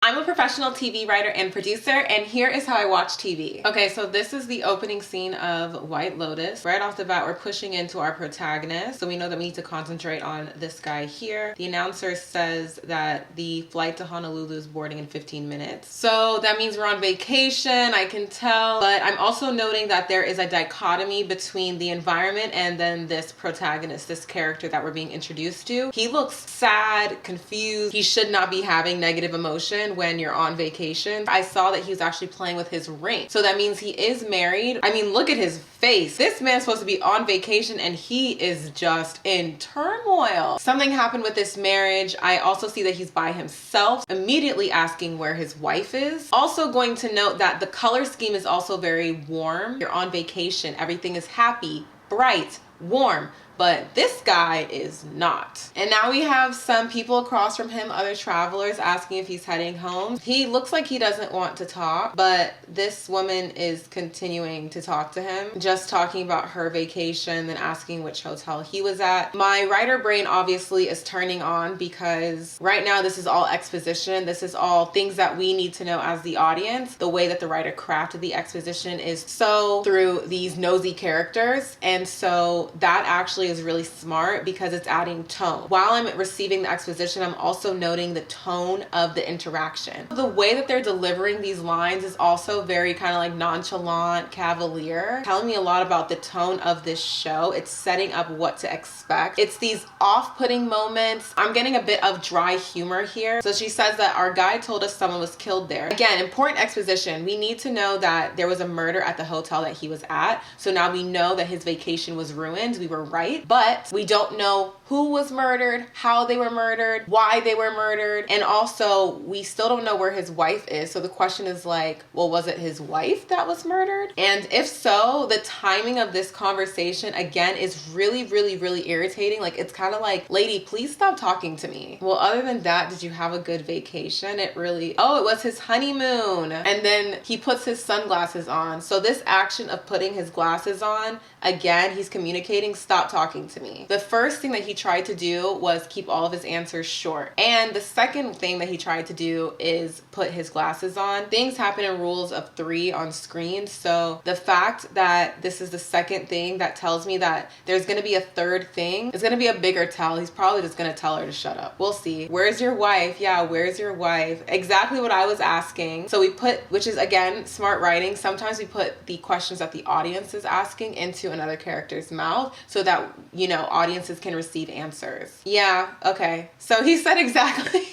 I'm a professional TV writer and producer, and here is how I watch TV. Okay, so this is the opening scene of White Lotus. Right off the bat, we're pushing into our protagonist, so we know that we need to concentrate on this guy here. The announcer says that the flight to Honolulu is boarding in 15 minutes. So that means we're on vacation, I can tell, but I'm also noting that there is a dichotomy between the environment and then this protagonist, this character that we're being introduced to. He looks sad, confused. He should not be having negative emotion when you're on vacation. I saw that he was actually playing with his ring. So that means he is married. I mean, look at his face. This man's supposed to be on vacation and he is just in turmoil. Something happened with this marriage. I also see that he's by himself, immediately asking where his wife is. Also going to note that the color scheme is also very warm. You're on vacation. Everything is happy, bright, warm. But this guy is not. And now we have some people across from him, other travelers, asking if he's heading home. He looks like he doesn't want to talk, but this woman is continuing to talk to him, just talking about her vacation and asking which hotel he was at. My writer brain obviously is turning on because right now this is all exposition. This is all things that we need to know as the audience. The way that the writer crafted the exposition is so through these nosy characters. And so that actually is really smart because it's adding tone. While I'm receiving the exposition, I'm also noting the tone of the interaction. The way that they're delivering these lines is also very kind of like nonchalant, cavalier, telling me a lot about the tone of this show. It's setting up what to expect. It's these off-putting moments. I'm getting a bit of dry humor here. So she says that our guide told us someone was killed there. Again, important exposition. We need to know that there was a murder at the hotel that he was at. So now we know that his vacation was ruined. We were right. But we don't know who was murdered, how they were murdered, why they were murdered, and also we still don't know where his wife is. So the question is like, well, was it his wife that was murdered? And if so, the timing of this conversation again is really, really, really irritating. Like, it's kind of like, lady, please stop talking to me. Well, other than that, did you have a good vacation? It was his honeymoon. And then he puts his sunglasses on. So this action of putting his glasses on, again, he's communicating, stop talking to me. The first thing that he tried to do was keep all of his answers short. And the second thing that he tried to do is put his glasses on. Things happen in rules of 3 on screen. So the fact that this is the second thing that tells me that there's going to be a third thing, it's going to be a bigger tell. He's probably just going to tell her to shut up. We'll see. Where's your wife? Yeah, where's your wife? Exactly what I was asking. So we put, which is again, smart writing. Sometimes we put the questions that the audience is asking into another character's mouth so that, you know, audiences can receive answers. Yeah, okay. So he said exactly.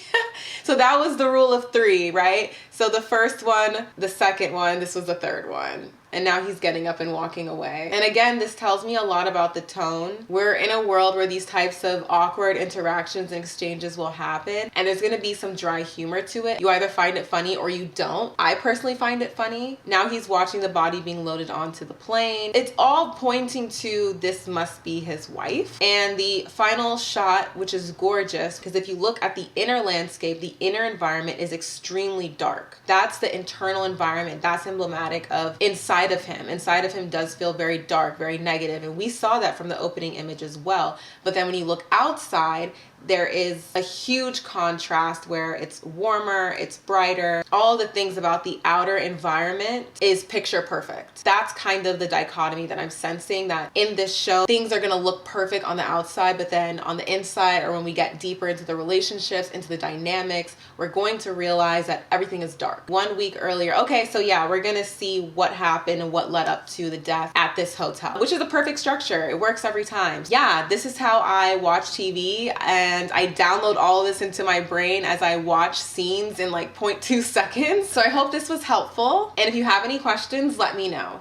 So that was the rule of 3, right? So the first one, the second one, this was the third one. And now he's getting up and walking away. And again, this tells me a lot about the tone. We're in a world where these types of awkward interactions and exchanges will happen. And there's gonna be some dry humor to it. You either find it funny or you don't. I personally find it funny. Now he's watching the body being loaded onto the plane. It's all pointing to this must be his wife. And the final shot, which is gorgeous, because if you look at the inner landscape, the inner environment is extremely dark. That's the internal environment. That's emblematic of inside of him. Inside of him does feel very dark, very negative, and we saw that from the opening image as well. But then when you look outside, there is a huge contrast where it's warmer, it's brighter. All the things about the outer environment is picture perfect. That's kind of the dichotomy that I'm sensing, that in this show, things are gonna look perfect on the outside, but then on the inside, or when we get deeper into the relationships, into the dynamics, we're going to realize that everything is dark. 1 week earlier, okay, so yeah, we're gonna see what happened and what led up to the death at this hotel, which is a perfect structure. It works every time. Yeah, this is how I watch TV, and I download all of this into my brain as I watch scenes in like 0.2 seconds. So I hope this was helpful. And if you have any questions, let me know.